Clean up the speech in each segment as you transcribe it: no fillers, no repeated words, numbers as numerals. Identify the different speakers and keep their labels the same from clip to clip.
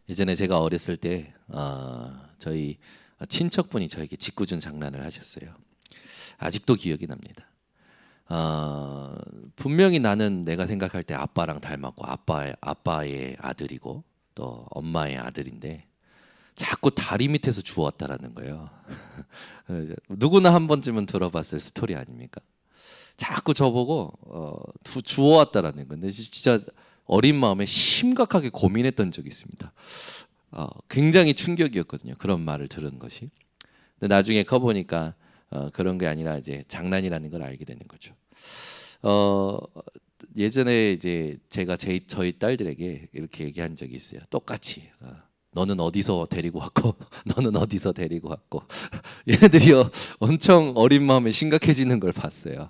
Speaker 1: 예전에 제가 어렸을 때 저희 친척분이 저에게 짓궂은 장난을 하셨어요. 아직도 기억이 납니다. 분명히 나는 내가 생각할 때 아빠랑 닮았고 아빠의 아들이고 또 엄마의 아들인데 자꾸 다리 밑에서 주웠다라는 거예요. 누구나 한 번쯤은 들어봤을 스토리 아닙니까? 자꾸 저보고 주워왔다라는 건데 진짜 어린 마음에 심각하게 고민했던 적이 있습니다. 굉장히 충격이었거든요. 그런 말을 들은 것이. 근데 나중에 커보니까 그런 게 아니라 이제 장난이라는 걸 알게 되는 거죠. 예전에 이제 제가 저희 딸들에게 이렇게 얘기한 적이 있어요. 똑같이 너는 어디서 데리고 왔고 너는 어디서 데리고 왔고 얘네들이요 엄청 어린 마음에 심각해지는 걸 봤어요.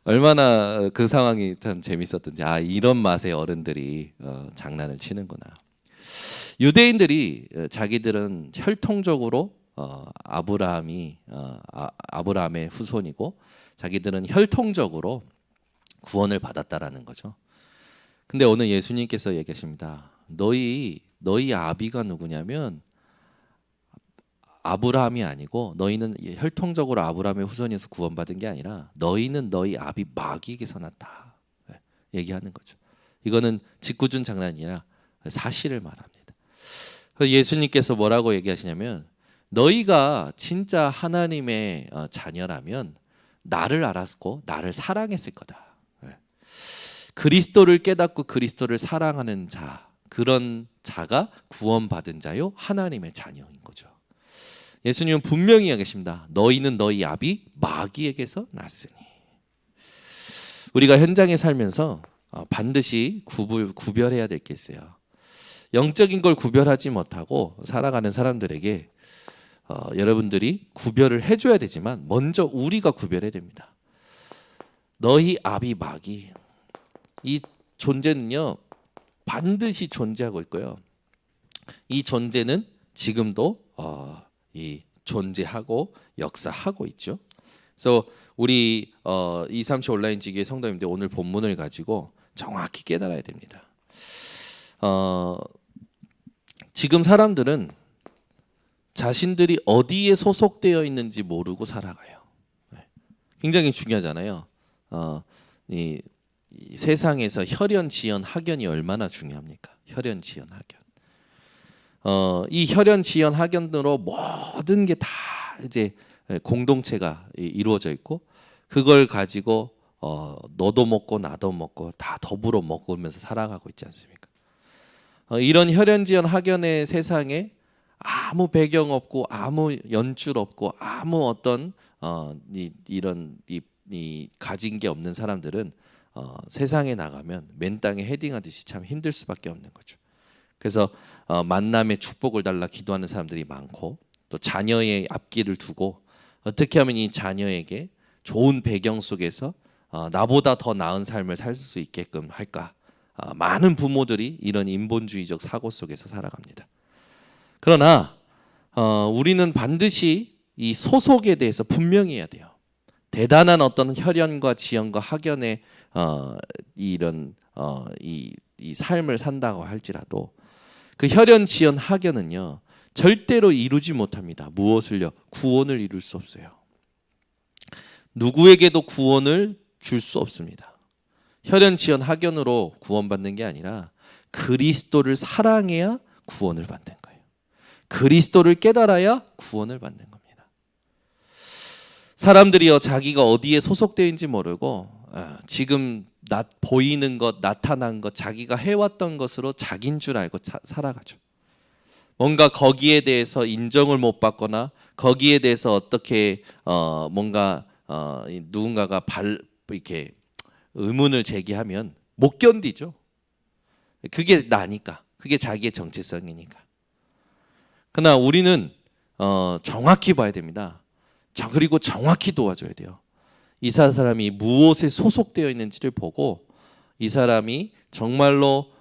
Speaker 1: 얼마나 그 상황이 참 재밌었던지 이런 맛의 어른들이 장난을 치는구나. 유대인들이 자기들은 혈통적으로 아브라함의 후손이고 자기들은 혈통적으로 구원을 받았다라는 거죠. 근데 오늘 예수님께서 얘기하십니다. 너희 아비가 누구냐면 아브라함이 아니고 너희는 혈통적으로 아브라함의 후손에서 구원받은 게 아니라 너희는 너희 아비 마귀에게서 났다. 얘기하는 거죠. 이거는 짓궂은 장난이 아니라 사실을 말합니다. 예수님께서 뭐라고 얘기하시냐면 너희가 진짜 하나님의 자녀라면 나를 알았고 나를 사랑했을 거다. 그리스도를 깨닫고 그리스도를 사랑하는 자, 그런 자가 구원받은 자요 하나님의 자녀인 거죠. 예수님은 분명히 이야기하십니다. 너희는 너희 아비 마귀에게서 났으니. 우리가 현장에 살면서 반드시 구별해야 될 게 있어요. 영적인 걸 구별하지 못하고 살아가는 사람들에게 여러분들이 구별을 해줘야 되지만 먼저 우리가 구별해야 됩니다. 너희 아비 마귀, 이 존재는요 반드시 존재하고 있고요. 이 존재는 지금도 이 존재하고 역사하고 있죠. 그래서 우리 237 온라인 지교회 성도님들 오늘 본문을 가지고 정확히 깨달아야 됩니다. 지금 사람들은 자신들이 어디에 소속되어 있는지 모르고 살아가요. 굉장히 중요하잖아요. 이 세상에서 혈연, 지연, 학연이 얼마나 중요합니까? 혈연, 지연, 학연. 이 혈연, 지연, 학연으로 모든 게 다 이제 공동체가 이루어져 있고 그걸 가지고 너도 먹고 나도 먹고 다 더불어 먹으면서 살아가고 있지 않습니까? 이런 혈연, 지연, 학연의 세상에 아무 배경 없고 아무 연줄 없고 아무 어떤 이런 가진 게 없는 사람들은 세상에 나가면 맨 땅에 헤딩하듯이 참 힘들 수밖에 없는 거죠. 그래서 만남의 축복을 달라 기도하는 사람들이 많고 또 자녀의 앞길을 두고 어떻게 하면 이 자녀에게 좋은 배경 속에서 나보다 더 나은 삶을 살 수 있게끔 할까? 많은 부모들이 이런 인본주의적 사고 속에서 살아갑니다. 그러나 우리는 반드시 이 소속에 대해서 분명히 해야 돼요. 대단한 어떤 혈연과 지연과 학연의 이런 이 삶을 산다고 할지라도 그 혈연, 지연, 학연은요 절대로 이루지 못합니다. 무엇을요? 구원을 이룰 수 없어요. 누구에게도 구원을 줄 수 없습니다. 혈연, 지연, 학연으로 구원받는 게 아니라 그리스도를 사랑해야 구원을 받는 거예요. 그리스도를 깨달아야 구원을 받는 겁니다. 사람들이요 자기가 어디에 소속되어 있는지 모르고 지금 보이는 것, 나타난 것, 자기가 해왔던 것으로 자기인 줄 알고 살아가죠. 뭔가 거기에 대해서 인정을 못 받거나 거기에 대해서 어떻게 뭔가 누군가가 이렇게 의문을 제기하면 못 견디죠. 그게 나니까, 그게 자기의 정체성이니까. 그러나 우리는 정확히 봐야 됩니다. 그리고 정확히 도와줘야 돼요. 이 사람이 무엇에 소속되어 있는지를 보고 이 사람이 정말로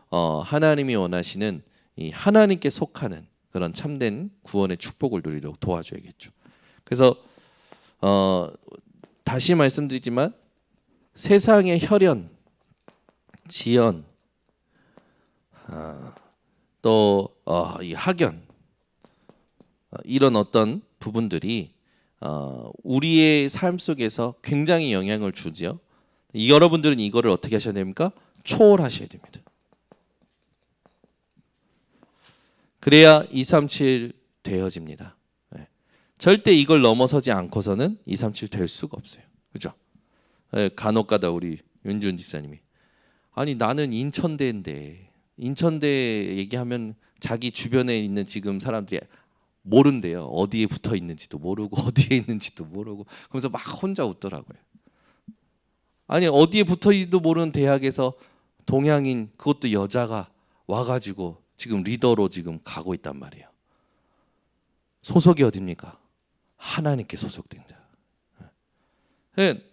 Speaker 1: 하나님이 원하시는 이 하나님께 속하는 그런 참된 구원의 축복을 누리도록 도와줘야겠죠. 그래서 다시 말씀드리지만 세상의 혈연, 지연, 또 이 학연 이런 어떤 부분들이 우리의 삶 속에서 굉장히 영향을 주죠. 여러분들은 이거를 어떻게 하셔야 됩니까? 초월하셔야 됩니다. 그래야 237 되어집니다. 네. 절대 이걸 넘어서지 않고서는 237 될 수가 없어요. 그죠? 네, 간혹가다 우리 윤준 집사님이 아니 나는 인천대인데 인천대 얘기하면 자기 주변에 있는 지금 사람들이 모른대요. 어디에 붙어 있는지도 모르고 어디에 있는지도 모르고 그러면서 막 혼자 웃더라고요. 아니 어디에 붙어 있지도 모르는 대학에서 동양인 그것도 여자가 와가지고 지금 리더로 지금 가고 있단 말이에요. 소속이 어딥니까? 하나님께 소속된 자. 네.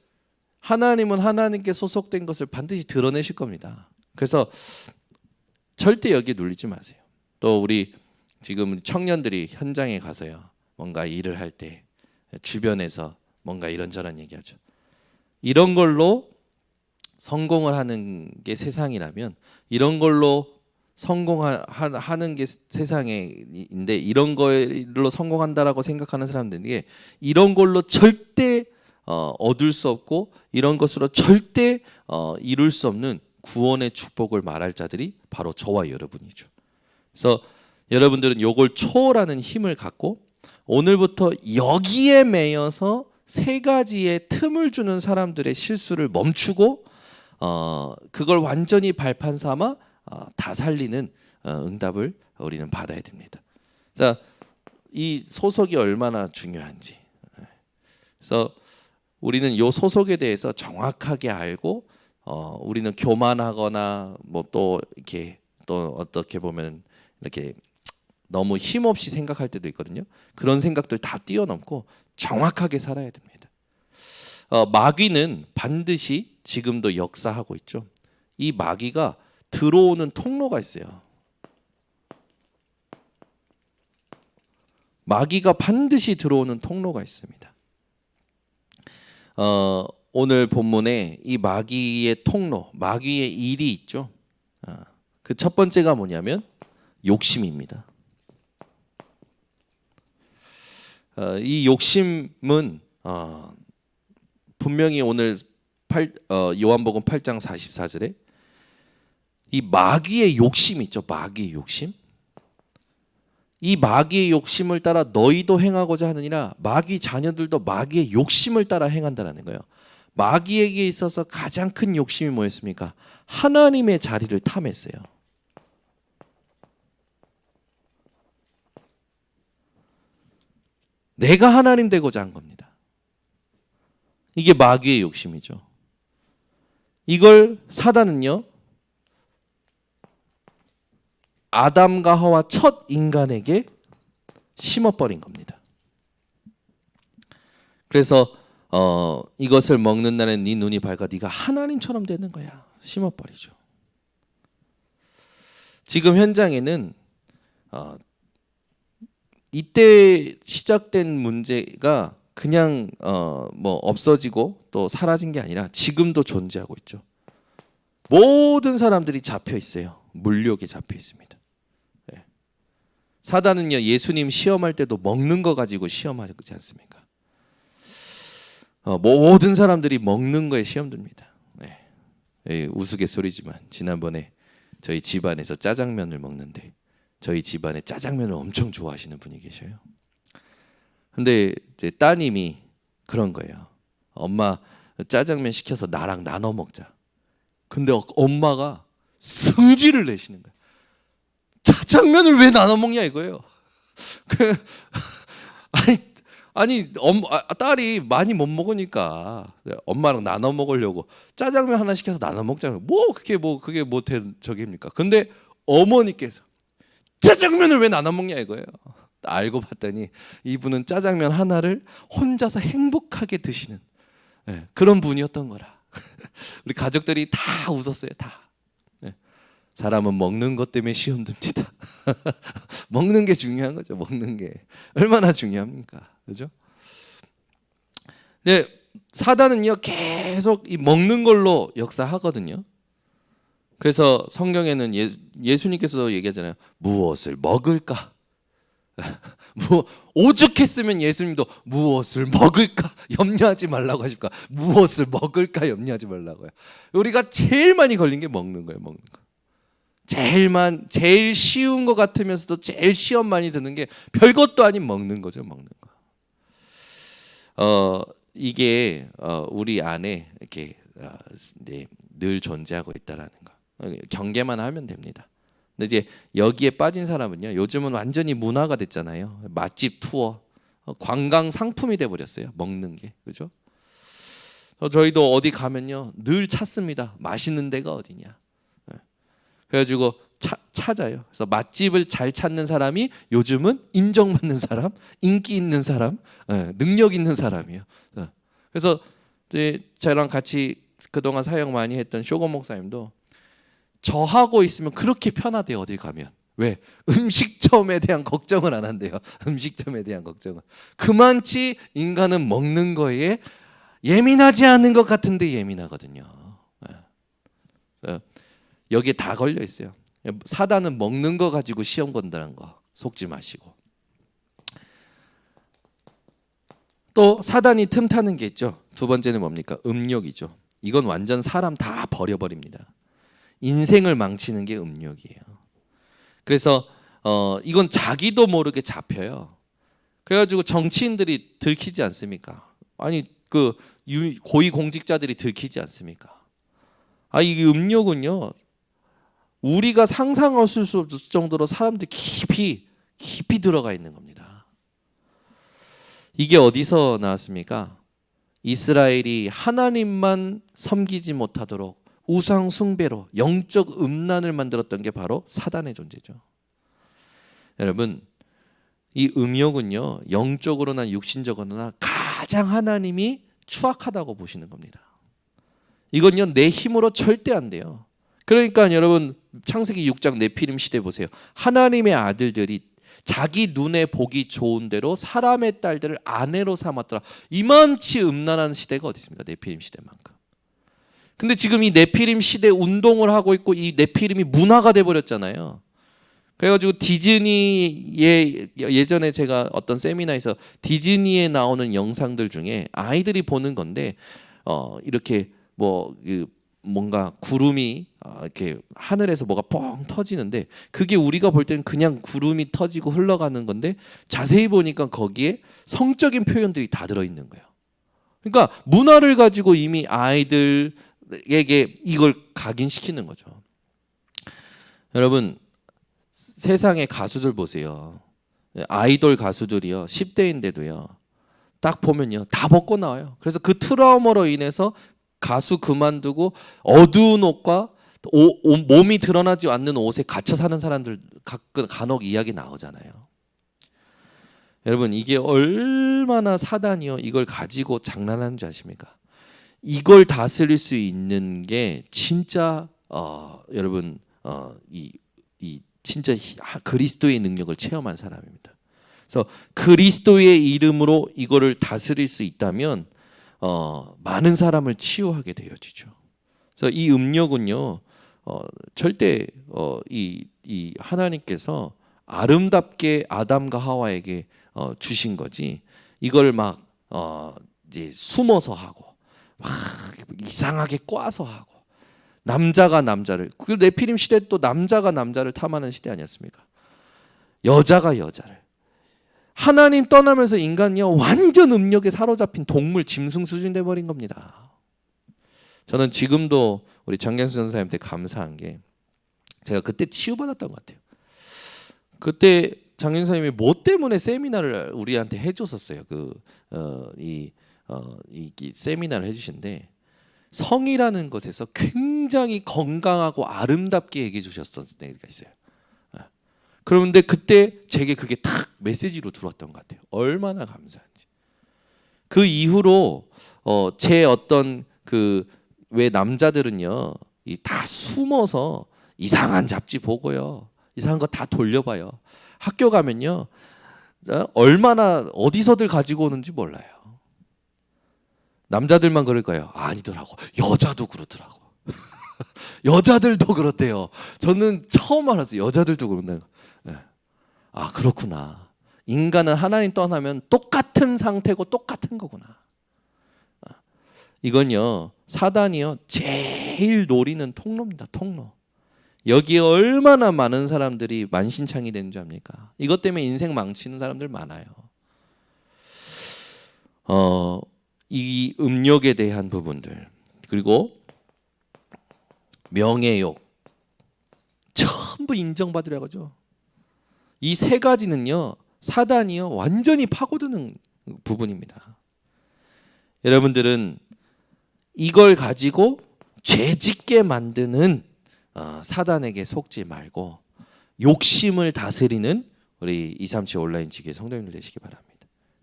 Speaker 1: 하나님은 하나님께 소속된 것을 반드시 드러내실 겁니다. 그래서 절대 여기에 눌리지 마세요. 또 우리 지금 청년들이 현장에 가서요. 뭔가 일을 할 때 주변에서 뭔가 이런저런 얘기하죠. 이런 걸로 성공을 하는 게 세상이라면 이런 걸로 성공하는 게 세상인데 이런 걸로 성공한다라고 생각하는 사람들에게 이런 걸로 절대 얻을 수 없고 이런 것으로 절대 이룰 수 없는 구원의 축복을 말할 자들이 바로 저와 여러분이죠. 그래서 여러분들은 요걸 초월하는 힘을 갖고 오늘부터 여기에 매여서 세 가지의 틈을 주는 사람들의 실수를 멈추고 그걸 완전히 발판 삼아 다 살리는 응답을 우리는 받아야 됩니다. 자, 이 소속이 얼마나 중요한지. 그래서 우리는 요 소속에 대해서 정확하게 알고 우리는 교만하거나 뭐 또 이렇게 또 어떻게 보면 이렇게 너무 힘없이 생각할 때도 있거든요. 그런 생각들 다 뛰어넘고 정확하게 살아야 됩니다. 마귀는 반드시 지금도 역사하고 있죠. 이 마귀가 들어오는 통로가 있어요. 마귀가 반드시 들어오는 통로가 있습니다. 오늘 본문에 이 마귀의 통로, 마귀의 일이 있죠. 그 첫 번째가 뭐냐면 욕심입니다. 이 욕심은 분명히 오늘 요한복음 8장 44절에 이 마귀의 욕심 있죠. 마귀의 욕심. 이 마귀의 욕심을 따라 너희도 행하고자 하느니라. 마귀 자녀들도 마귀의 욕심을 따라 행한다라는 거예요. 마귀에게 있어서 가장 큰 욕심이 뭐였습니까? 하나님의 자리를 탐했어요. 내가 하나님 되고자 한 겁니다. 이게 마귀의 욕심이죠. 이걸 사단은요, 아담과 하와 첫 인간에게 심어버린 겁니다. 그래서 이것을 먹는 날엔 네 눈이 밝아 네가 하나님처럼 되는 거야. 심어버리죠. 지금 현장에는 이때 시작된 문제가 그냥 뭐 없어지고 또 사라진 게 아니라 지금도 존재하고 있죠. 모든 사람들이 잡혀 있어요. 물욕에 잡혀 있습니다. 네. 사단은요, 예수님 시험할 때도 먹는 거 가지고 시험하지 않습니까? 모든 사람들이 먹는 거에 시험 듭니다. 네. 우스갯소리지만 지난번에 저희 집안에서 짜장면을 먹는데 저희 집안에 짜장면을 엄청 좋아하시는 분이 계셔요. 근데 이제 따님이 그런 거예요. 엄마 짜장면 시켜서 나랑 나눠 먹자. 근데 엄마가 승질을 내시는 거예요. 짜장면을 왜 나눠 먹냐 이거예요. 딸이 많이 못 먹으니까 엄마랑 나눠 먹으려고 짜장면 하나 시켜서 나눠 먹자면 그게 된 저기입니까? 근데 어머니께서 짜장면을 왜 나눠 먹냐 이거예요. 알고 봤더니 이분은 짜장면 하나를 혼자서 행복하게 드시는 그런 분이었던 거라. 우리 가족들이 다 웃었어요. 다. 사람은 먹는 것 때문에 시험 듭니다. 먹는 게 중요한 거죠. 먹는 게 얼마나 중요합니까? 그죠? 사단은요 계속 이 먹는 걸로 역사하거든요. 그래서 성경에는 예수님께서 얘기하잖아요. 무엇을 먹을까? 오죽했으면 예수님도 무엇을 먹을까 염려하지 말라고 하실까? 무엇을 먹을까 염려하지 말라고요. 우리가 제일 많이 걸린 게 먹는 거예요. 먹는 거. 제일 쉬운 것 같으면서도 제일 시험 많이 드는 게 별것도 아닌 먹는 거죠. 먹는 거. 이게 우리 안에 이렇게 늘 존재하고 있다라는 거. 경계만 하면 됩니다. 근데 이제 여기에 빠진 사람은요, 요즘은 완전히 문화가 됐잖아요. 맛집 투어, 관광 상품이 돼 버렸어요. 먹는 게, 그죠? 저희도 어디 가면요 늘 찾습니다. 맛있는 데가 어디냐. 그래가지고 찾아요. 그래서 맛집을 잘 찾는 사람이 요즘은 인정받는 사람, 인기 있는 사람, 능력 있는 사람이에요. 그래서 저랑 같이 그동안 사역 많이 했던 쇼고 목사님도 저하고 있으면 그렇게 편하대요. 어딜 가면. 왜? 음식점에 대한 걱정을 안 한대요. 음식점에 대한 걱정은. 그만치 인간은 먹는 거에 예민하지 않은 것 같은데 예민하거든요. 여기에 다 걸려 있어요. 사단은 먹는 거 가지고 시험 건다는 거 속지 마시고. 또 사단이 틈타는 게 있죠. 두 번째는 뭡니까? 음욕이죠. 이건 완전 사람 다 버려버립니다. 인생을 망치는 게 음욕이에요. 그래서 이건 자기도 모르게 잡혀요. 그래가지고 정치인들이 들키지 않습니까? 아니 그 고위 공직자들이 들키지 않습니까? 이 음욕은요 우리가 상상할 수 없을 정도로 사람들이 깊이 들어가 있는 겁니다. 이게 어디서 나왔습니까? 이스라엘이 하나님만 섬기지 못하도록 우상 숭배로 영적 음란을 만들었던 게 바로 사단의 존재죠. 여러분, 이 음욕은요 영적으로나 육신적으로나 가장 하나님이 추악하다고 보시는 겁니다. 이건요 내 힘으로 절대 안 돼요. 그러니까 여러분 창세기 6장 네피림 시대 보세요. 하나님의 아들들이 자기 눈에 보기 좋은 대로 사람의 딸들을 아내로 삼았더라. 이만치 음란한 시대가 어디 있습니까? 네피림 시대만큼. 근데 지금 이 네피림 시대 운동을 하고 있고 이 네피림이 문화가 돼 버렸잖아요. 그래가지고 디즈니의 예전에 제가 어떤 세미나에서 디즈니에 나오는 영상들 중에 아이들이 보는 건데 이렇게 뭔가 구름이 이렇게 하늘에서 뭐가 뻥 터지는데 그게 우리가 볼 때는 그냥 구름이 터지고 흘러가는 건데 자세히 보니까 거기에 성적인 표현들이 다 들어있는 거예요. 그러니까 문화를 가지고 이미 아이들에게 이걸 각인시키는 거죠. 여러분 세상의 가수들 보세요. 아이돌 가수들이요 10대인데도요 딱 보면요 다 벗고 나와요. 그래서 그 트라우마로 인해서 가수 그만두고 어두운 옷과 몸이 드러나지 않는 옷에 갇혀 사는 사람들 간혹 이야기 나오잖아요. 여러분 이게 얼마나 사단이요 이걸 가지고 장난하는 줄 아십니까? 이걸 다스릴 수 있는 게 진짜 여러분 진짜 그리스도의 능력을 체험한 사람입니다. 그래서 그리스도의 이름으로 이거를 다스릴 수 있다면 많은 사람을 치유하게 되어지죠. 그래서 이 음욕은요 절대 이 하나님께서 아름답게 아담과 하와에게 주신 거지 이걸 막 이제 숨어서 하고 막 이상하게 꽈서 하고 남자가 남자를 그 네피림 시대 또 남자가 남자를 탐하는 시대 아니었습니까? 여자가 여자를 하나님 떠나면서 인간이요 완전 음욕에 사로잡힌 동물 짐승 수준 돼 버린 겁니다. 저는 지금도 우리 장경수 전사님한테 감사한 게 제가 그때 치유받았던 것 같아요. 그때 장경수 선생님이 뭐 때문에 세미나를 우리한테 해줬었어요. 이 세미나를 해주신데 성이라는 것에서 굉장히 건강하고 아름답게 얘기해 주셨던 때가 있어요. 그런데 그때 제게 그게 탁 메시지로 들어왔던 것 같아요. 얼마나 감사한지. 그 이후로 제 어떤 왜 남자들은요 다 숨어서 이상한 잡지 보고요 이상한 거 다 돌려봐요. 학교 가면요 얼마나 어디서들 가지고 오는지 몰라요. 남자들만 그럴까요? 아니더라고. 여자도 그렇더라고. 여자들도 그렇대요. 저는 처음 알았어요. 여자들도 그런다는 거. 예. 아, 그렇구나. 인간은 하나님 떠나면 똑같은 상태고 똑같은 거구나. 이건요, 사단이요 제일 노리는 통로입니다. 통로. 여기에 얼마나 많은 사람들이 만신창이 되는 줄 압니까? 이것 때문에 인생 망치는 사람들 많아요. 이 음욕에 대한 부분들, 그리고 명예욕, 전부 인정받으려고 하죠. 이 세 가지는요, 사단이요 완전히 파고드는 부분입니다. 여러분들은 이걸 가지고 죄짓게 만드는 사단에게 속지 말고 욕심을 다스리는 우리 237 온라인 지교회 성도님들 되시기 바랍니다.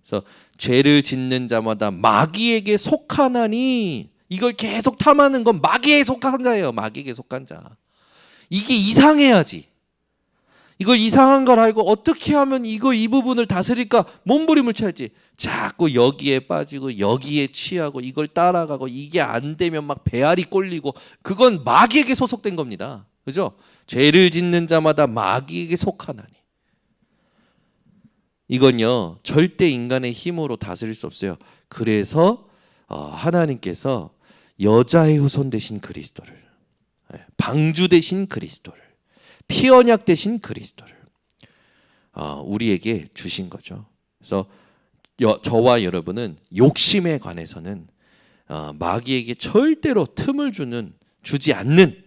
Speaker 1: 그래서 죄를 짓는 자마다 마귀에게 속하나니, 이걸 계속 탐하는 건 마귀에 속한 자예요. 마귀에게 속한 자. 이게 이상해야지. 이걸 이상한 걸 알고 어떻게 하면 이 부분을 다스릴까 몸부림을 쳐야지. 자꾸 여기에 빠지고 여기에 취하고 이걸 따라가고, 이게 안 되면 막 배알이 꼴리고, 그건 마귀에게 소속된 겁니다. 그죠? 죄를 짓는 자마다 마귀에게 속하나니. 이건요 절대 인간의 힘으로 다스릴 수 없어요. 그래서 하나님께서 여자의 후손 대신 그리스도를, 방주 대신 그리스도를, 피언약 대신 그리스도를 우리에게 주신 거죠. 그래서 저와 여러분은 욕심에 관해서는 마귀에게 절대로 틈을 주지 않는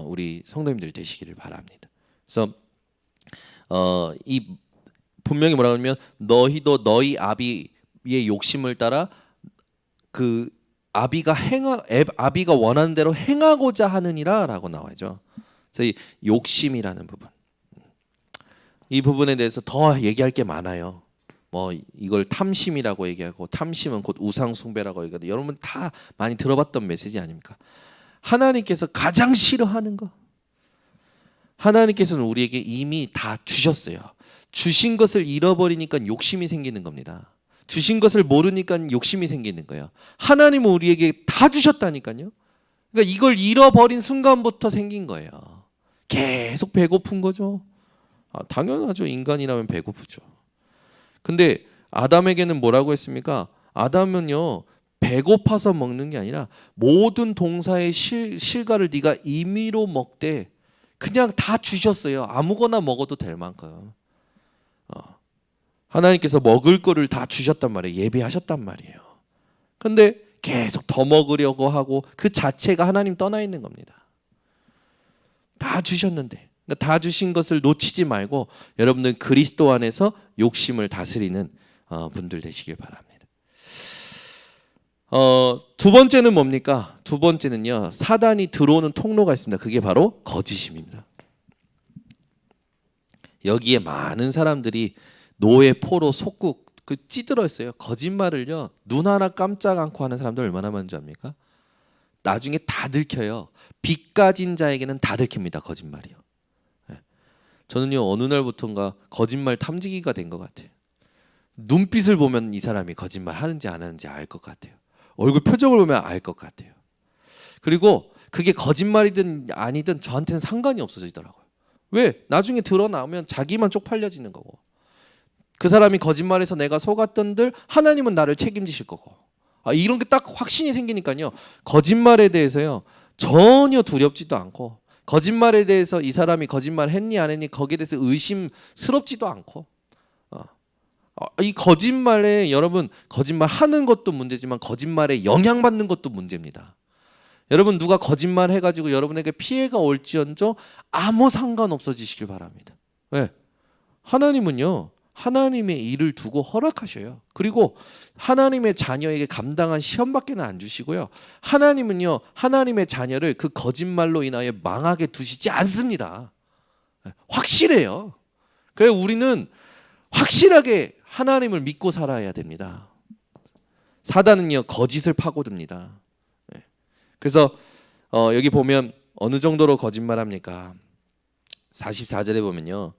Speaker 1: 우리 성도님들 되시기를 바랍니다. 그래서 이 분명히 뭐라고 하면, 너희도 너희 아비의 욕심을 따라 그 아비가 원하는 대로 행하고자 하느니라라고 나와죠. 그래서 이 욕심이라는 부분, 이 부분에 대해서 더 얘기할 게 많아요. 뭐 이걸 탐심이라고 얘기하고, 탐심은 곧 우상 숭배라고 얘기하고, 여러분 다 많이 들어봤던 메시지 아닙니까? 하나님께서 가장 싫어하는 거, 하나님께서는 우리에게 이미 다 주셨어요. 주신 것을 잃어버리니까 욕심이 생기는 겁니다. 주신 것을 모르니까 욕심이 생기는 거예요. 하나님은 우리에게 다 주셨다니까요. 그러니까 이걸 잃어버린 순간부터 생긴 거예요. 계속 배고픈 거죠. 당연하죠. 인간이라면 배고프죠. 근데 아담에게는 뭐라고 했습니까? 아담은요 배고파서 먹는 게 아니라 모든 동사의 실과를 네가 임의로 먹되, 그냥 다 주셨어요. 아무거나 먹어도 될 만큼. 하나님께서 먹을 거를 다 주셨단 말이에요. 예비하셨단 말이에요. 근데 계속 더 먹으려고 하고, 그 자체가 하나님 떠나 있는 겁니다. 다 주셨는데, 그러니까 다 주신 것을 놓치지 말고 여러분들 그리스도 안에서 욕심을 다스리는 분들 되시길 바랍니다. 두 번째는 뭡니까? 두 번째는요, 사단이 들어오는 통로가 있습니다. 그게 바로 거짓입니다. 여기에 많은 사람들이 노예 포로 속국 찌들어 있어요. 거짓말을요 눈 하나 깜짝 않고 하는 사람들 얼마나 많은지 압니까? 나중에 다 들켜요. 빚 가진 자에게는 다 들킵니다. 거짓말이요. 저는요 어느 날부터인가 거짓말 탐지기가 된 것 같아요. 눈빛을 보면 이 사람이 거짓말 하는지 안 하는지 알 것 같아요. 얼굴 표정을 보면 알 것 같아요. 그리고 그게 거짓말이든 아니든 저한테는 상관이 없어지더라고요. 왜? 나중에 드러나면 자기만 쪽팔려지는 거고, 그 사람이 거짓말해서 내가 속았던들 하나님은 나를 책임지실 거고, 이런 게 딱 확신이 생기니까요 거짓말에 대해서요 전혀 두렵지도 않고, 거짓말에 대해서 이 사람이 거짓말 했니 안 했니 거기에 대해서 의심스럽지도 않고, 이 거짓말에, 여러분 거짓말 하는 것도 문제지만 거짓말에 영향받는 것도 문제입니다. 여러분 누가 거짓말 해가지고 여러분에게 피해가 올지언정 아무 상관 없어지시길 바랍니다. 왜? 하나님은요 하나님의 일을 두고 허락하셔요. 그리고 하나님의 자녀에게 감당한 시험밖에는 안 주시고요, 하나님은요 하나님의 자녀를 그 거짓말로 인하여 망하게 두시지 않습니다. 확실해요. 그래서 우리는 확실하게 하나님을 믿고 살아야 됩니다. 사단은요 거짓을 파고듭니다. 그래서 여기 보면 어느 정도로 거짓말합니까? 44절에 보면요,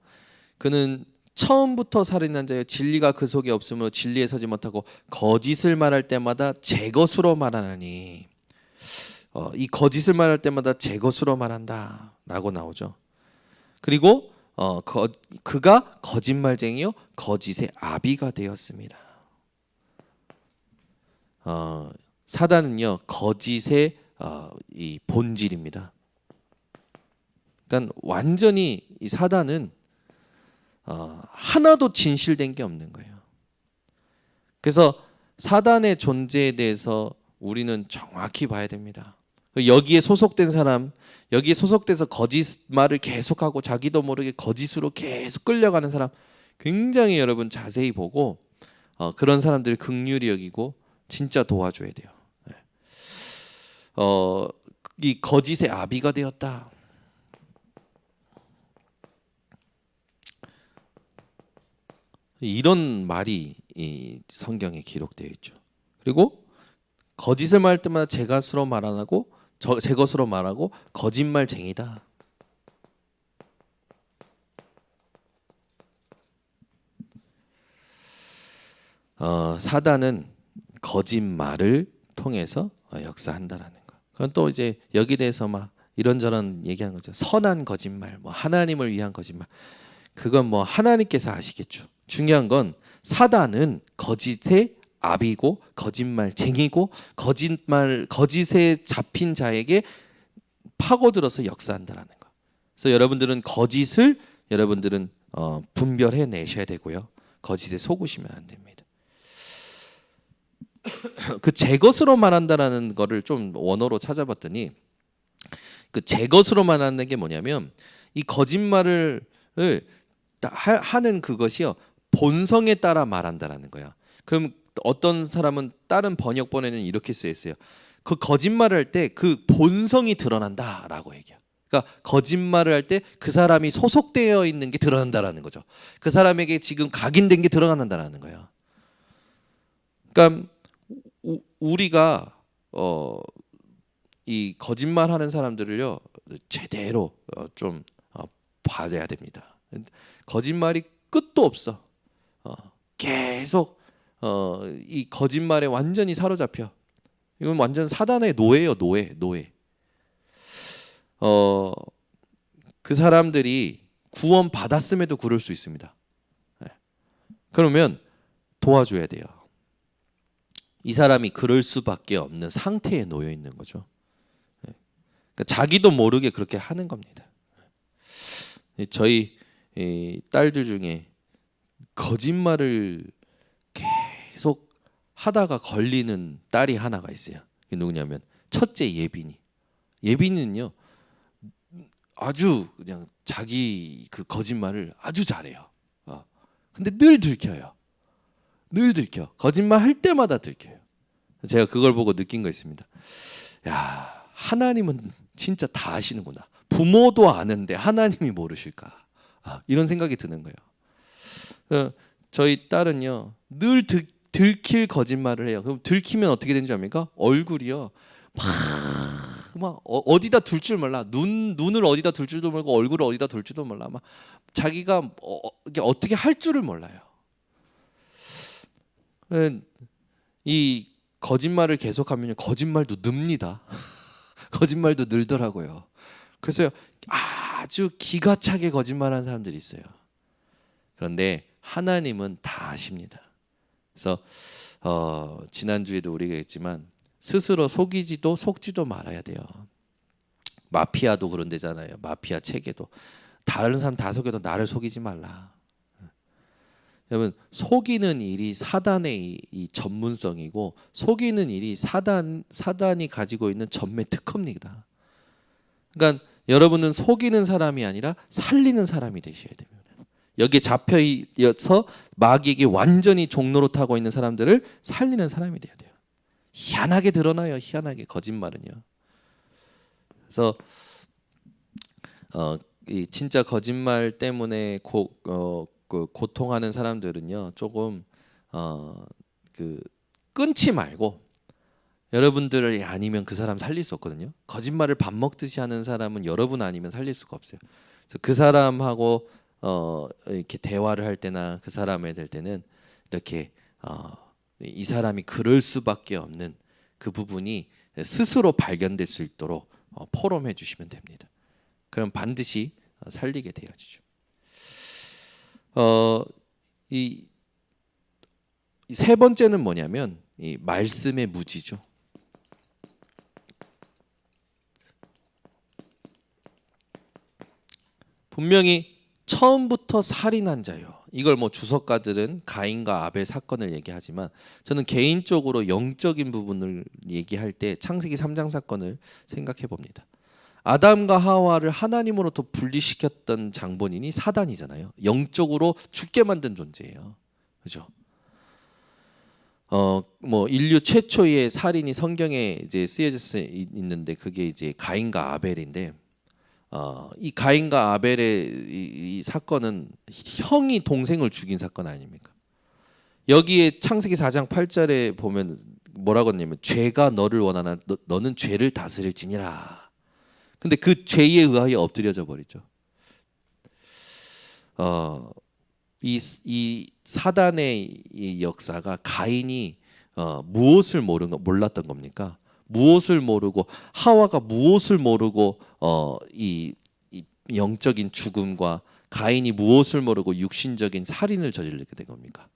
Speaker 1: 그는 처음부터 살인한 자여 진리가 그 속에 없으므로 진리에 서지 못하고 거짓을 말할 때마다 제 것으로 말하나니. 이 거짓을 말할 때마다 제 것으로 말한다라고 나오죠. 그리고 그가 거짓말쟁이요 거짓의 아비가 되었습니다. 사단은요 거짓의 이 본질입니다. 그러니까 완전히 이 사단은 하나도 진실된 게 없는 거예요. 그래서 사단의 존재에 대해서 우리는 정확히 봐야 됩니다. 여기에 소속된 사람, 여기에 소속돼서 거짓말을 계속하고 자기도 모르게 거짓으로 계속 끌려가는 사람 굉장히 여러분 자세히 보고 그런 사람들 긍휼히 여기고 진짜 도와줘야 돼요. 이 거짓의 아비가 되었다. 이런 말이 이 성경에 기록되어 있죠. 그리고 거짓을 말할 때마다 제 것으로 말 안 하고 제 것으로 말하고 거짓말쟁이다. 사단은 거짓말을 통해서 역사한다라는 거. 그건 또 이제 여기 대해서 막 이런저런 얘기한 거죠. 선한 거짓말, 뭐 하나님을 위한 거짓말. 그건 뭐 하나님께서 아시겠죠. 중요한 건 사단은 거짓의 아비고 거짓말쟁이고 거짓에 잡힌 자에게 파고들어서 역사한다라는 거. 그래서 여러분들은 거짓을 여러분들은 분별해 내셔야 되고요. 거짓에 속으시면 안 됩니다. 그 제 것으로 말한다라는 거를 좀 원어로 찾아봤더니 그 제 것으로 말하는 게 뭐냐면 이 거짓말을 하는 그것이요 본성에 따라 말한다라는 거야. 그럼 어떤 사람은 다른 번역본에는 이렇게 쓰여 있어요. 그 거짓말을 할 때 그 본성이 드러난다라고 얘기해요. 그러니까 거짓말을 할 때 그 사람이 소속되어 있는 게 드러난다라는 거죠. 그 사람에게 지금 각인된 게 드러난다라는 거예요. 그러니까 우리가 이 거짓말하는 사람들을요 제대로 좀 봐야 됩니다. 거짓말이 끝도 없어. 계속 이 거짓말에 완전히 사로잡혀. 이건 완전 사단의 노예예요, 노예. 그 사람들이 구원 받았음에도 그럴 수 있습니다. 그러면 도와줘야 돼요. 이 사람이 그럴 수밖에 없는 상태에 놓여 있는 거죠. 그러니까 자기도 모르게 그렇게 하는 겁니다. 저희 딸들 중에 거짓말을 계속 하다가 걸리는 딸이 하나가 있어요. 그게 누구냐면 첫째 예빈이. 예빈은요 아주 그냥 자기 그 거짓말을 아주 잘해요. 근데 늘 들켜요. 늘 들켜. 거짓말 할 때마다 들켜요. 제가 그걸 보고 느낀 거 있습니다. 야, 하나님은 진짜 다 아시는구나. 부모도 아는데 하나님이 모르실까? 이런 생각이 드는 거예요. 저희 딸은요 늘 들킬 거짓말을 해요. 그럼 들키면 어떻게 되는지 압니까? 얼굴이요 막 어디다 둘 줄 몰라. 눈을 어디다 둘 줄도 모르고 얼굴을 어디다 둘 줄도 몰라. 막 자기가 어떻게 할 줄을 몰라요. 이 거짓말을 계속하면 거짓말도 늡니다. 거짓말도 늘더라고요. 그래서 아주 기가 차게 거짓말하는 사람들이 있어요. 그런데 하나님은 다 아십니다. 그래서 지난주에도 우리가 했지만 스스로 속지도 말아야 돼요. 마피아도 그런 데잖아요. 마피아 체계도 다른 사람 다 속여도 나를 속이지 말라. 여러분 속이는 일이 사단의 이 전문성이고 속이는 일이 사단이 가지고 있는 전매 특허입니다. 그러니까 여러분은 속이는 사람이 아니라 살리는 사람이 되셔야 됩니다. 여기에 잡혀서 마귀에게 완전히 종로로 타고 있는 사람들을 살리는 사람이 돼야 돼요. 희한하게 드러나요. 희한하게 거짓말은요. 그래서 이 진짜 거짓말 때문에 고통하는 사람들은요 조금 끊지 말고 여러분들이 아니면 그 사람 살릴 수 없거든요. 거짓말을 밥 먹듯이 하는 사람은 여러분 아니면 살릴 수가 없어요. 그래서 그 사람하고 이렇게 대화를 할 때나 그 사람에 될 때는 이렇게 이 사람이 그럴 수밖에 없는 그 부분이 스스로 발견될 수 있도록 포럼해 주시면 됩니다. 그럼 반드시 살리게 되어지죠. 이 세 번째는 뭐냐면 이 말씀의 무지죠. 분명히 처음부터 살인한 자요. 이걸 뭐 주석가들은 가인과 아벨 사건을 얘기하지만 저는 개인적으로 영적인 부분을 얘기할 때 창세기 3장 사건을 생각해 봅니다. 아담과 하와를 하나님으로부터 분리시켰던 장본인이 사단이잖아요. 영적으로 죽게 만든 존재예요. 그죠? 뭐 인류 최초의 살인이 성경에 이제 쓰여져 있는데 그게 이제 가인과 아벨인데 이 가인과 아벨의 이 사건은 형이 동생을 죽인 사건 아닙니까? 여기에 창세기 4장 8절에 보면 뭐라고 했냐면 죄가 너를 원하나 너는 죄를 다스릴지니라. 근데 그 죄에 의하여 엎드려져 버리죠. 이 사단의 이 역사가 가인이 무엇을 몰랐던 겁니까? 무엇을 모르고 하와가 무엇을 모르고 이 영적인 죽음과 가인이 무엇을 모르고 육신적인 살인을 저지르게 된 겁니까?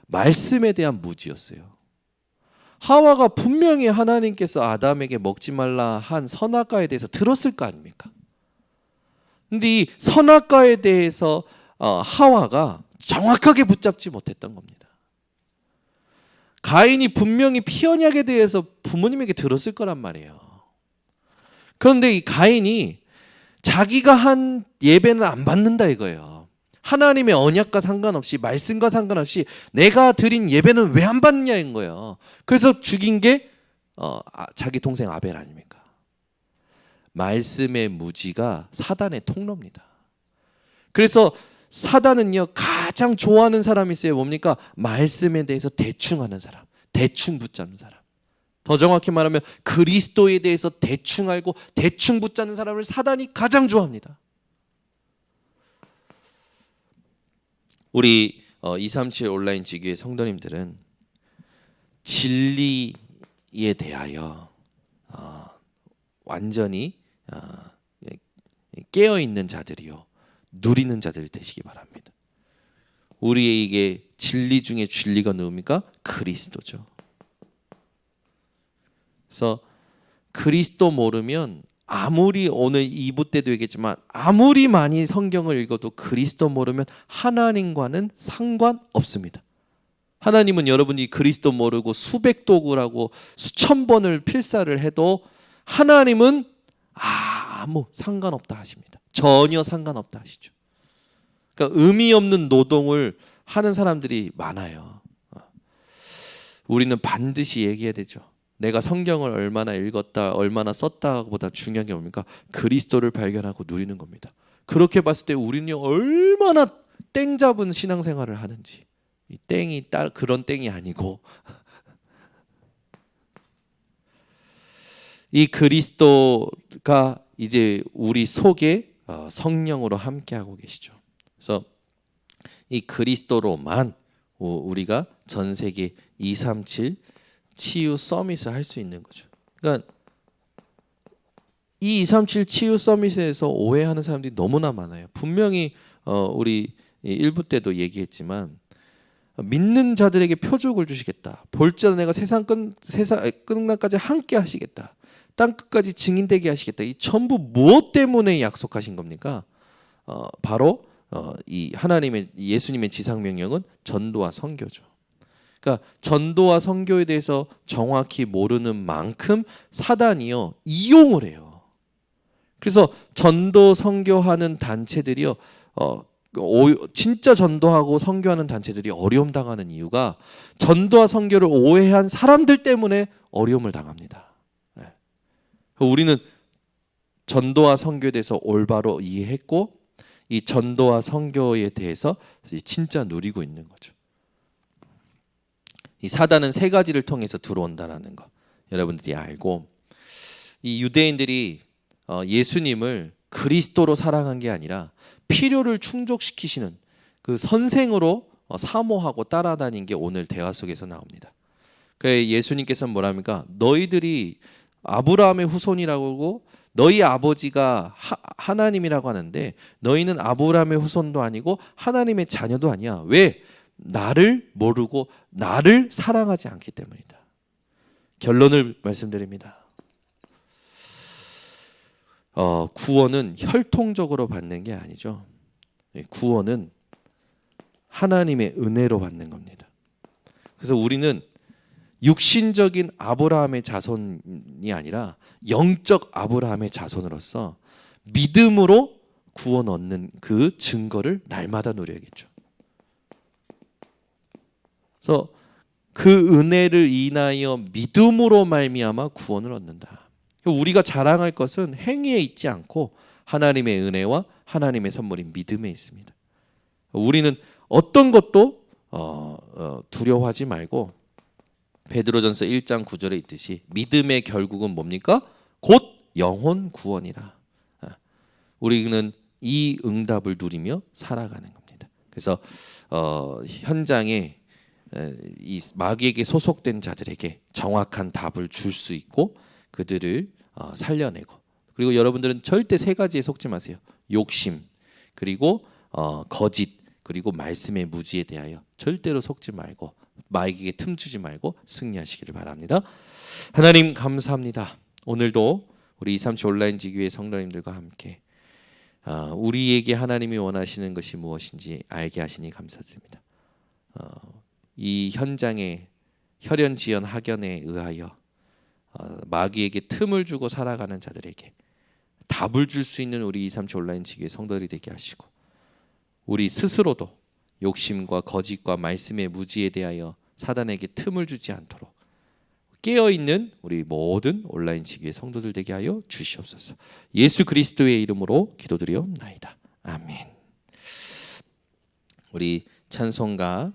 Speaker 1: 말씀에 대한 무지였어요. 하와가 분명히 하나님께서 아담에게 먹지 말라 한 선악과에 대해서 들었을 거 아닙니까? 근데 이 선악과에 대해서 하와가 정확하게 붙잡지 못했던 겁니다. 가인이 분명히 피 언약에 대해서 부모님에게 들었을 거란 말이에요. 그런데 이 가인이 자기가 한 예배는 안 받는다 이거예요. 하나님의 언약과 상관없이 말씀과 상관없이 내가 드린 예배는 왜 안 받느냐인 거예요. 그래서 죽인 게 자기 동생 아벨 아닙니까? 말씀의 무지가 사단의 통로입니다. 그래서 사단은요 가장 좋아하는 사람이 있어요. 뭡니까? 말씀에 대해서 대충 하는 사람, 대충 붙잡는 사람. 더 정확히 말하면 그리스도에 대해서 대충 알고 대충 붙잡는 사람을 사단이 가장 좋아합니다. 우리 237 온라인 지교회 성도님들은 진리에 대하여 완전히 깨어있는 자들이요 누리는 자들이 되시기 바랍니다. 우리에게 진리 중에 진리가 누굽니까? 그리스도죠. 그래서 그리스도 모르면 아무리 오늘 2부 때도 얘기했지만 아무리 많이 성경을 읽어도 그리스도 모르면 하나님과는 상관없습니다. 하나님은 여러분이 그리스도 모르고 수백 도구라고 수천 번을 필사를 해도 하나님은 아무 상관없다 하십니다. 전혀 상관없다 하시죠. 그러니까 의미 없는 노동을 하는 사람들이 많아요. 우리는 반드시 얘기해야 되죠. 내가 성경을 얼마나 읽었다, 얼마나 썼다보다 중요한 게 뭡니까? 그리스도를 발견하고 누리는 겁니다. 그렇게 봤을 때 우리는 얼마나 땡 잡은 신앙생활을 하는지. 이 땡이 그런 땡이 아니고 이 그리스도가 이제 우리 속에 성령으로 함께하고 계시죠. 그래서 이 그리스도로만 우리가 전 세계 237 치유 서밋을 할 수 있는 거죠. 그러니까 이 237 치유 서밋에서 오해하는 사람들이 너무나 많아요. 분명히 우리 1부 때도 얘기했지만 믿는 자들에게 표적을 주시겠다. 볼지어다 내가 세상 끝날까지 함께 하시겠다. 땅 끝까지 증인되게 하시겠다. 이 전부 무엇 때문에 약속하신 겁니까? 바로 이 하나님의 예수님의 지상 명령은 전도와 선교죠. 그러니까 전도와 선교에 대해서 정확히 모르는 만큼 사단이요 이용을 해요. 그래서 전도 선교하는 단체들이요 진짜 전도하고 선교하는 단체들이 어려움 당하는 이유가 전도와 선교를 오해한 사람들 때문에 어려움을 당합니다. 우리는 전도와 선교에 대해서 올바로 이해했고 이 전도와 선교에 대해서 진짜 누리고 있는 거죠. 이 사단은 세 가지를 통해서 들어온다라는 거 여러분들이 알고 이 유대인들이 예수님을 그리스도로 사랑한 게 아니라 필요를 충족시키시는 그 선생으로 사모하고 따라다닌 게 오늘 대화 속에서 나옵니다. 그래서 예수님께서는 뭐랍니까? 너희들이 아브라함의 후손이라고 너희 아버지가 하나님이라고 하는데 너희는 아브라함의 후손도 아니고 하나님의 자녀도 아니야. 왜? 나를 모르고 나를 사랑하지 않기 때문이다. 결론을 말씀드립니다. 구원은 혈통적으로 받는 게 아니죠. 구원은 하나님의 은혜로 받는 겁니다. 그래서 우리는 육신적인 아브라함의 자손이 아니라 영적 아브라함의 자손으로서 믿음으로 구원 얻는 그 증거를 날마다 누려야겠죠. 그래서 그 은혜를 인하여 믿음으로 말미암아 구원을 얻는다. 우리가 자랑할 것은 행위에 있지 않고 하나님의 은혜와 하나님의 선물인 믿음에 있습니다. 우리는 어떤 것도 두려워하지 말고 베드로전서 1장 9절에 있듯이 믿음의 결국은 뭡니까? 곧 영혼 구원이라. 우리는 이 응답을 누리며 살아가는 겁니다. 그래서 현장에 이 마귀에게 소속된 자들에게 정확한 답을 줄 수 있고 그들을 살려내고, 그리고 여러분들은 절대 세 가지에 속지 마세요. 욕심, 그리고 거짓, 그리고 말씀의 무지에 대하여 절대로 속지 말고 마귀에게 틈주지 말고 승리하시기를 바랍니다. 하나님 감사합니다. 오늘도 우리 237 온라인 지교회 성도님들과 함께 우리에게 하나님이 원하시는 것이 무엇인지 알게 하시니 감사드립니다. 이 현장에 혈연지연 학연에 의하여 마귀에게 틈을 주고 살아가는 자들에게 답을 줄 수 있는 우리 237 온라인 지교회 성도들이 되게 하시고, 우리 스스로도 욕심과 거짓과 말씀의 무지에 대하여 사단에게 틈을 주지 않도록 깨어있는 우리 모든 온라인 지교회 성도들 되게 하여 주시옵소서. 예수 그리스도의 이름으로 기도드리옵나이다. 아멘. 우리 찬송가